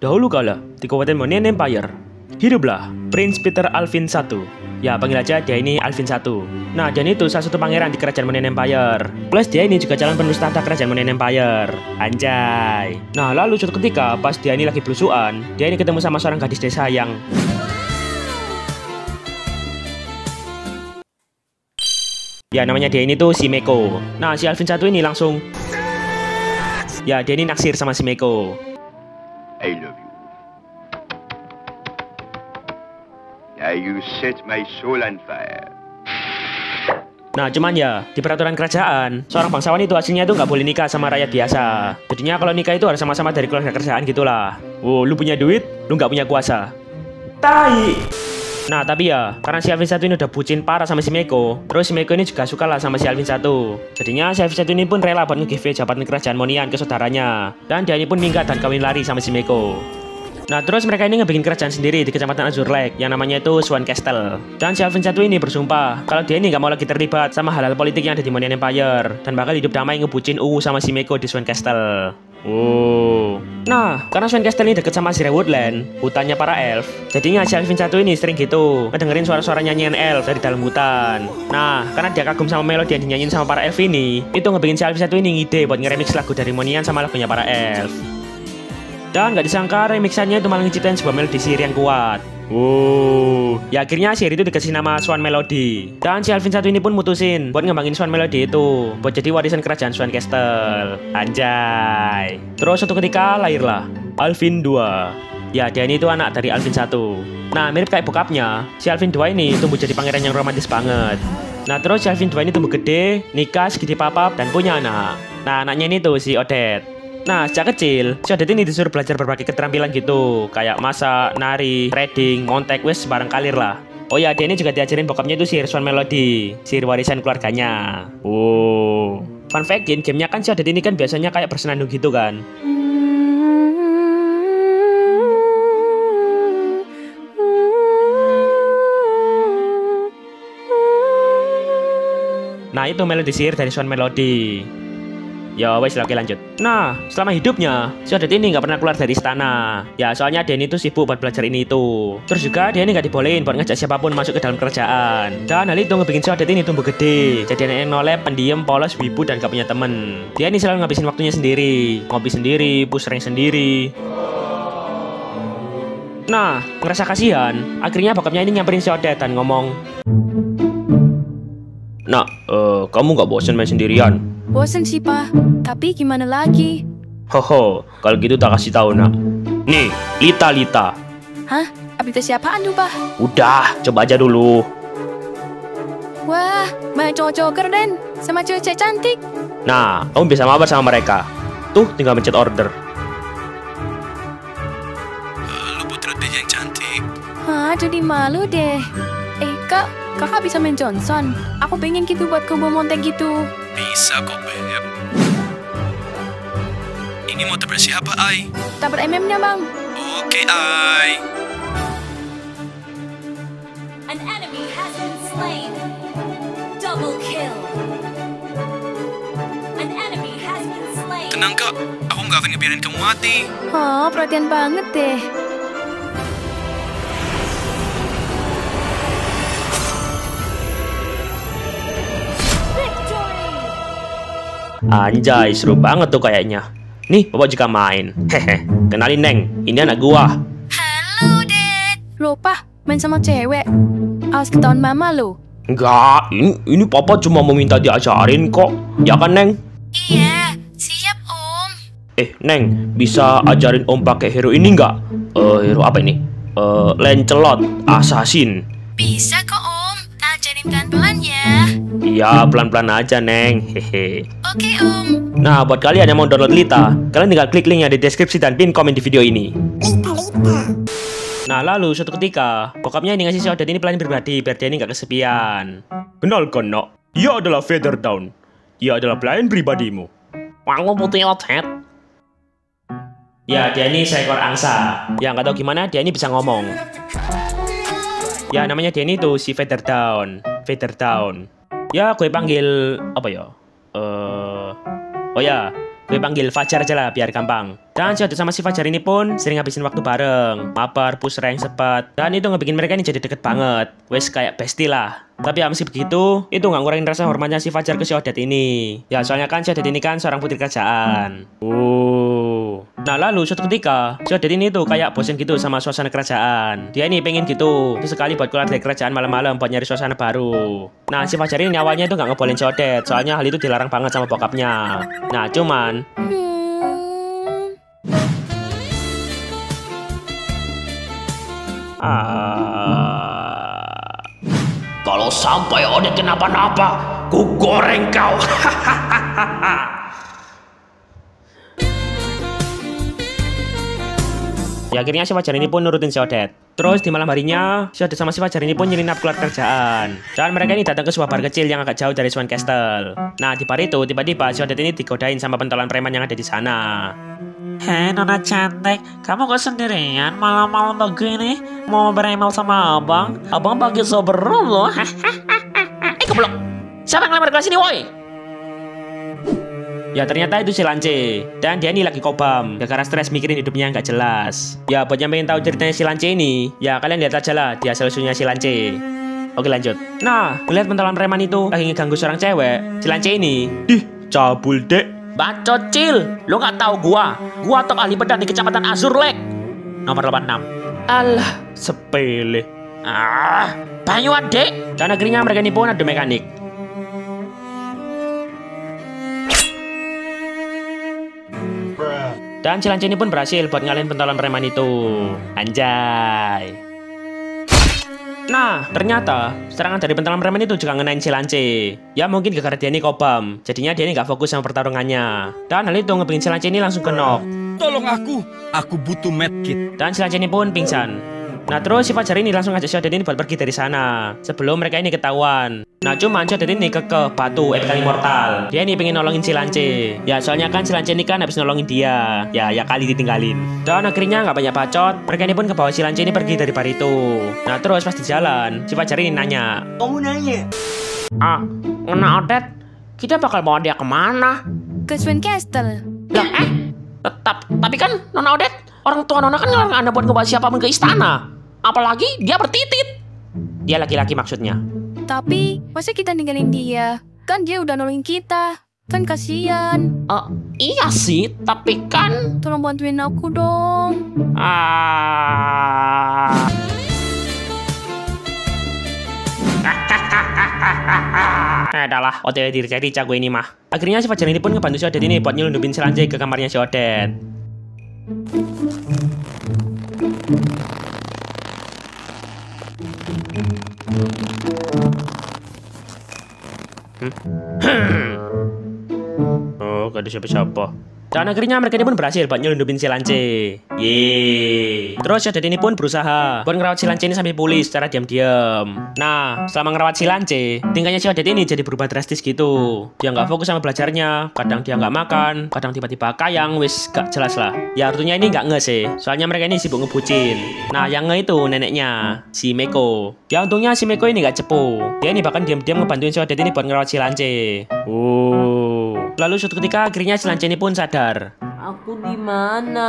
Dahulu kala, di Kabupaten Monian Empire, hiduplah Prince Peter Alvin I. Ya, panggil aja dia ini Alvin I. Nah, dia itu salah satu pangeran di Kerajaan Monian Empire. Plus dia ini juga calon penerus tahta Kerajaan Monian Empire. Anjay. Nah, lalu suatu ketika pas dia ini lagi belusuan, dia ini ketemu sama seorang gadis desa yang ya namanya dia ini tuh si Meko. Nah, si Alvin I ini langsung ya dia ini naksir sama si Meko. I love you. Now you set my soul on fire. Nah, cuman ya, di peraturan kerajaan, seorang bangsawan itu aslinya itu nggak boleh nikah sama rakyat biasa. Jadinya kalau nikah itu harus sama-sama dari keluarga kerajaan gitulah. Oh, lu punya duit, lu nggak punya kuasa. Tai! Nah, tapi ya, karena si Alvin I ini udah bucin parah sama si Meko, terus si Meko ini juga suka lah sama si Alvin I. Jadinya si Alvin I ini pun rela buat nge-give jabatan kerajaan Monian ke saudaranya. Dan dia ini pun minggat dan kawin lari sama si Meko. Nah, terus mereka ini ngebikin kerajaan sendiri di kecamatan Azure Lake yang namanya itu Swan Castle. Dan si Alvin I ini bersumpah kalau dia ini nggak mau lagi terlibat sama hal-hal politik yang ada di Monian Empire dan bakal hidup damai ngebucin sama si Meko di Swan Castle. Oh. Nah, karena Swan Castle ini deket sama Azure Woodland, hutannya para elf, jadinya si Alvin I ini sering gitu ngedengerin suara-suara nyanyian elf dari dalam hutan. Nah, karena dia kagum sama melodi yang dinyanyiin sama para elf ini, itu ngebikin si Alvin I ini ngide buat nge-remix lagu dari Monian sama lagunya para elf. Dan nggak disangka remixannya itu malah ngeciptain sebuah melodi sihir yang kuat. Ya akhirnya sihir itu dikasih nama Swan Melody. Dan si Alvin I ini pun mutusin buat ngembangin Swan Melody itu buat jadi warisan kerajaan Swan Castle. Anjay. Terus suatu ketika lahirlah Alvin II. Ya, dia ini itu anak dari Alvin I. Nah, mirip kayak bokapnya, si Alvin II ini tumbuh jadi pangeran yang romantis banget. Nah, terus si Alvin II ini tumbuh gede, nikah, segede papap, dan punya anak. Nah, anaknya ini tuh si Odette. Nah, sejak kecil, si Odette ini disuruh belajar berbagai keterampilan gitu, kayak masak, nari, trading, montek, wes bareng kalir lah. Oh ya, dia ini juga diajarin bokapnya itu sihir Swan Melody, sihir warisan keluarganya. Fun fact, gamenya kan si Odette ini kan biasanya kayak bersenandung gitu kan. Nah, itu melodi sihir dari Swan Melody. Ya wes, oke lanjut. Nah, selama hidupnya si Odette ini nggak pernah keluar dari istana. Ya soalnya dia ini tuh sibuk buat belajar ini itu. Terus juga dia ini nggak dibolehin buat ngajak siapapun masuk ke dalam kerajaan. Dan hal itu ngebikin si Odette ini tumbuh gede, jadi anak yang nolep, pendiam, polos, wibu, dan gak punya temen. Dia ini selalu ngabisin waktunya sendiri, ngopi sendiri, push rank sendiri. Nah, ngerasa kasihan, akhirnya bokapnya ini nyamperin si Odette dan ngomong, "Nak, kamu nggak bosan main sendirian?" Bosen sih, Pak. Tapi gimana lagi? Hoho, kalau gitu tak kasih tahu, Nak. Nih, Lita. Hah? Aplikasi apaan tuh, Pak? Udah, coba aja dulu. Wah, banyak cowok-cowok keren sama cewek-cewek cantik. Nah, kamu bisa mabar sama mereka. Tuh, tinggal mencet order. Lu putri yang cantik. Hah, jadi malu deh. Kakak bisa main Johnson. Aku pengen gitu buat combo montek gitu. Bisa kok, Beb. Ini motor bersiapa, Ai? Tabrak MM-nya, Bang. Oke, Ai. An enemy has been slain. Double kill. An enemy has been slain. Tenang, Kak. Aku nggak akan ngebiarin kamu mati. Oh, perhatian banget deh. Anjay, seru banget tuh kayaknya. Nih, Bapak juga main. Hehe, kenalin Neng, ini anak gua. Halo, Dad. Loh, Pak, main sama cewek. Awas ketahuan Mama lo. Enggak, ini Papa cuma mau minta diajarin kok. Ya kan, Neng? Iya, siap, Om. Neng, bisa ajarin Om pakai hero ini nggak? Hero apa ini? Lancelot, Assassin. Bisa kok, Om. Ajarin pelan-pelan ya. Iya, pelan-pelan aja, Neng. Hehe. Oke, Om. Nah, buat kalian yang mau download Lita, kalian tinggal klik link yang di deskripsi dan pin komen di video ini. Nah, lalu suatu ketika, bokapnya ini ngasih si Odette ini pelayan pribadi biar dia ini nggak kesepian. Kenalkan, Nak. Dia adalah Featherdown. Dia adalah pelayan pribadimu. Wangu putih Odette. Ya, dia ini seekor angsa. Ya, nggak tahu gimana dia ini bisa ngomong. Ya, namanya dia ini tuh si Featherdown. Ya, gue panggil apa ya? Oh ya, Gue panggil Fajar aja lah biar gampang. Dan si Odet sama si Fajar ini pun sering habisin waktu bareng, mabar, push rank, sepet. Dan itu ngebikin mereka ini jadi deket banget. Wes kayak bestie lah. Tapi ya meski begitu, itu nggak ngurangin rasa hormatnya si Fajar ke si Odet ini. Ya soalnya kan si Odet ini kan seorang putri kerajaan. Nah lalu suatu ketika, si Odet ini tuh kayak bosen gitu sama suasana kerajaan. Dia ini pengen gitu, sekali buat keluar dari kerajaan malam-malam buat nyari suasana baru. Nah si Fajar ini awalnya itu nggak ngebolehin si Odet, soalnya hal itu dilarang banget sama bokapnya. Nah cuman kalau sampai Odet kenapa-napa, ku goreng kau. Ya akhirnya si Fajar ini pun nurutin si Odet. Terus di malam harinya, si Odet sama si Fajar ini pun nyelinap keluar kerjaan. Dan mereka ini datang ke sebuah bar kecil yang agak jauh dari Swan Castle. Nah di bar itu tiba-tiba si Odet ini digodain sama pentolan preman yang ada di sana. Hei Nona cantik, kamu kok sendirian malam-malam begini? Mau beremel sama abang? Abang bagi soberon loh. Goblok, siapa yang ngelamar kelas ini woi? Ya ternyata itu si Lance. Dan dia ini lagi kobam gara-gara stres mikirin hidupnya nggak jelas. Ya buat yang pengen tahu ceritanya si Lance ini, ya kalian lihat aja lah di asal-usulnya si Lance. Oke lanjut. Nah, ngeliat pentolan preman itu lagi ngeganggu seorang cewek, si Lance ini, cabul dek. Bacot cil, lo nggak tahu gua top ahli pedang di kecamatan Azur Lek. Nomor 86. Alah, sepele. Banyuan dek. Dan akhirnya mereka ini pun ada mekanik. Dan si Lance ini pun berhasil buat ngalahin pentolan preman itu. Anjay. Nah, ternyata serangan dari pentolan preman itu juga ngenain si Lance. Ya mungkin gara-gara dia ini kobam, jadinya dia ini gak fokus sama pertarungannya. Dan hal itu ngebikin si Lance ini langsung ke knock. Tolong aku butuh medkit. Dan si Lance ini pun pingsan. Nah terus si Fajar ini langsung ngajak si Odet ini buat pergi dari sana sebelum mereka ini ketahuan. Nah cuman si Odet ini ke batu epic immortal. Dia ini pengen nolongin si Lance. Ya soalnya kan si Lance ini kan habis nolongin dia. Ya kali ditinggalin. Dan akhirnya nggak banyak bacot, mereka ini pun kebawa si Lance ini pergi dari bar itu. Nah terus pas di jalan si Fajar ini nanya, Kamu nanya? Nona Odet, kita bakal bawa dia kemana? Ke Swan Castle. Lah tapi kan Nona Odet, orang tua Nona kan ngelarang Anda buat ngebawa siapapun ke istana. Apalagi dia bertitit. dia laki-laki maksudnya. Tapi masa kita ninggalin dia? Kan dia udah nolongin kita. Kan kasihan. Iya sih, tapi kan Tolong bantuin aku dong. Adalah OTW diri jadi gue ini mah. Akhirnya si Fajar ini pun ngebantu si Odet ini buat nyelundupin si Lance ke kamarnya si Odet. Oh, gak ada siapa-siapa. Dan akhirnya mereka ini pun berhasil buat nyelundupin si Lance. Yeay. Terus si Odet ini pun berusaha buat ngerawat si Lance ini sampai pulih secara diam-diam. Nah, selama ngerawat si Lance, tingkahnya si Odet ini jadi berubah drastis gitu. Dia nggak fokus sama belajarnya, kadang dia nggak makan, kadang tiba-tiba kayang, wis gak jelas lah. Ya artinya ini nggak nge sih, soalnya mereka ini sibuk ngebucin. Nah, yang nge itu neneknya, si Meko. Ya untungnya si Meko ini nggak cepu. Dia ini bahkan diam-diam ngebantuin si Odet ini buat ngerawat si Lance. Lalu suatu ketika akhirnya si Lance ini pun sadar. aku di mana?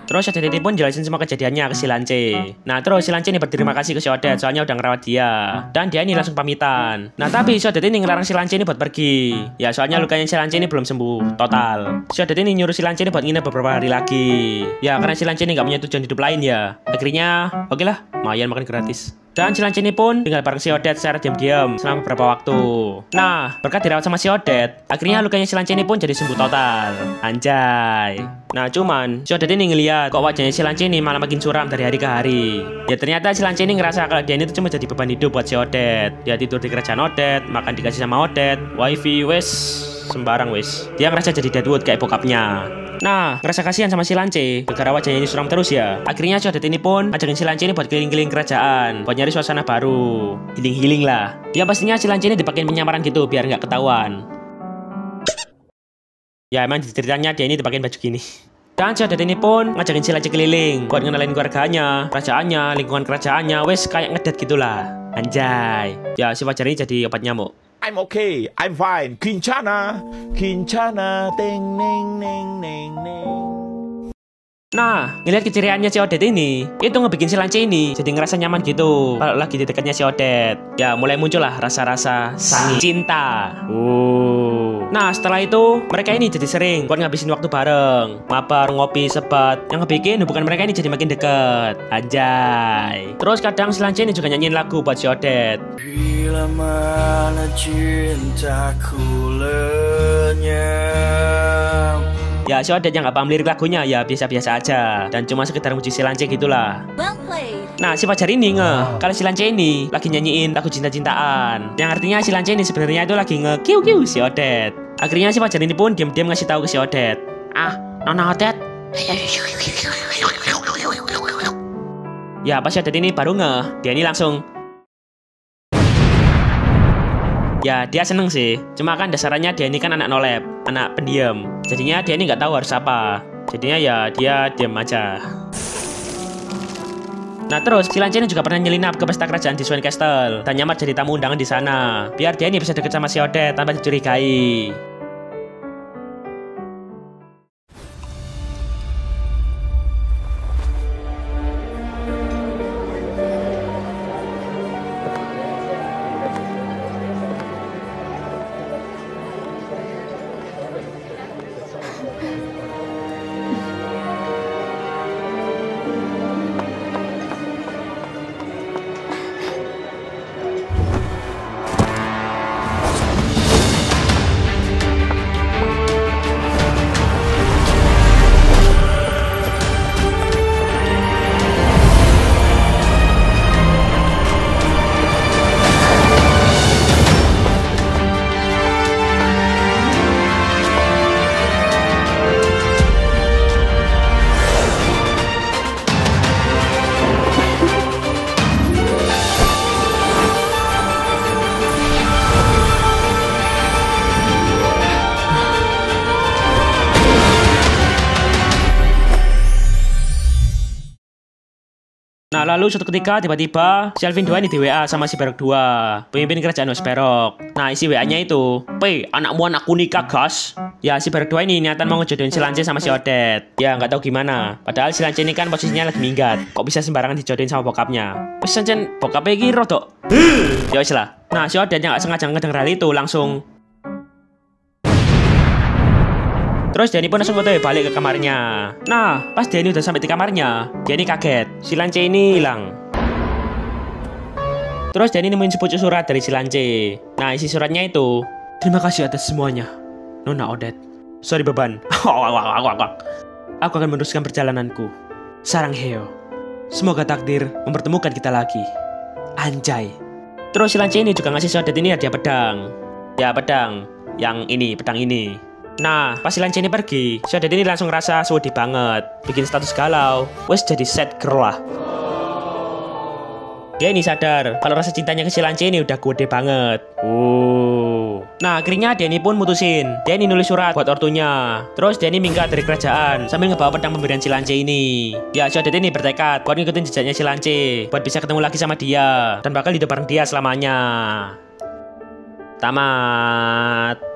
Terus si Odet ini pun jelasin semua kejadiannya ke si Lance. Nah terus si Lance ini berterima kasih ke si Odet soalnya udah ngerawat dia. Dan dia ini langsung pamitan. Nah tapi si Odet ini ngelarang si Lance ini buat pergi. Ya soalnya lukanya si Lance ini belum sembuh total. Si Odet ini nyuruh si Lance ini buat nginep beberapa hari lagi. Ya karena si Lance ini gak punya tujuan hidup lain ya. Akhirnya oke lah, lumayan makan gratis. Dan si Lance ini pun tinggal bareng si Odet secara diam-diam selama beberapa waktu. Nah, berkat dirawat sama si Odet, akhirnya lukanya si Lance ini pun jadi sembuh total. Anjay. Nah, cuman si Odet ini ngeliat kok wajahnya si Lance ini malah makin suram dari hari ke hari. Ya ternyata si Lance ini ngerasa kalau dia ini tuh cuma jadi beban hidup buat si Odet. Dia tidur di kerajaan Odet, makan dikasih sama Odet, wifi wes sembarang wes. Dia ngerasa jadi Deadwood kayak bokapnya. Nah, ngerasa kasihan sama si Lance, gara-gara wajahnya ini suram terus ya. Akhirnya si Odet ini pun ngajakin si Lance ini buat keliling-keliling kerajaan, buat nyari suasana baru, healing-healing lah. Ya pastinya si Lance ini dipakein penyamaran gitu biar nggak ketahuan. Ya emang di ceritanya dia ini dipakein baju gini. Dan si Odet ini pun ngajakin si Lance keliling, buat ngenalin keluarganya, kerajaannya, lingkungan kerajaannya, wes kayak ngedet gitulah. Anjay. Ya si Fajar ini jadi obat nyamuk. I'm okay. I'm fine. Kincana. Kincana. Ting, neng, neng, neng, neng. Nah, ngeliat keceriaannya si Odet ini, itu ngebikin si Lance ini jadi ngerasa nyaman gitu kalau lagi di dekatnya si Odet. Ya, mulai muncullah rasa-rasa sangi cinta. Nah, setelah itu, mereka ini jadi sering buat ngabisin waktu bareng. Mabar, ngopi, sebat. Yang ngebikin hubungan mereka ini jadi makin deket. Anjay. Terus kadang si Lance ini juga nyanyiin lagu buat si Odet. Bila mana cintaku lenyap. Ya, si Odet yang gak paham lirik lagunya ya biasa-biasa aja. Dan cuma sekedar muji si Lance gitulah. Well played. Nah, si Fajar ini kalau si Lance ini lagi nyanyiin lagu cinta-cintaan. Yang artinya si Lance ini sebenarnya itu lagi nge-kiu-kiu si Odet. Akhirnya si Fajar ini pun diam-diam ngasih tahu ke si Odet. Ah, Nona Odet. Ya, pas si Odet ini baru dia ini langsung. Ya, dia seneng sih. Cuma kan dasarnya dia ini kan anak nolep, anak pendiam. Jadinya dia ini nggak tahu harus apa. Jadinya ya dia diam aja. Nah terus, si Lance ini juga pernah nyelinap ke pesta kerajaan di Swan Castle dan nyamar jadi tamu undangan di sana. Biar dia ini bisa deket sama si Odet tanpa dicurigai. Nah lalu suatu ketika tiba-tiba si Alvin 2 ini di WA sama si Berok 2, pemimpin kerajaan Westberok. Nah isi WA-nya itu, "P, anakmu anakku nikah gas." Ya si Berok 2 ini niatan mau ngejodohin si Lance sama si Odet. Ya nggak tahu gimana. Padahal si Lance ini kan posisinya lagi minggat. Kok bisa sembarangan dijodohin sama bokapnya? Wes Sancen bokapnya iki rodok. Ya wes lah. Nah si Odet yang nggak sengaja ngedenger hal itu langsung. Terus Danny pun langsung otw balik ke kamarnya. Nah, pas Danny udah sampai di kamarnya, Danny kaget. Si Lance ini hilang. Terus Danny nemuin sepucuk surat dari si Lance. Nah, isi suratnya itu, "Terima kasih atas semuanya, Nona Odet. Sorry beban. Aku akan meneruskan perjalananku. Sarang Heo. Semoga takdir mempertemukan kita lagi. Anjay." Terus si Lance ini juga ngasih si Odet ini hadiah pedang. Ya, pedang. Yang ini, pedang ini. Nah, pas si Lance ini pergi, si Odet ini langsung ngerasa sedih banget. Bikin status galau, wes jadi sad girl lah. Dia ini sadar kalau rasa cintanya ke si Lance ini udah gede banget. Nah, akhirnya dia ini pun mutusin. Dia ini nulis surat buat ortunya. Terus dia ini minggat dari kerajaan sambil ngebawa pedang pemberian si Lance ini. Ya, si Odet ini bertekad buat ngikutin jejaknya si Lance, buat bisa ketemu lagi sama dia dan bakal hidup bareng dia selamanya. Tamat.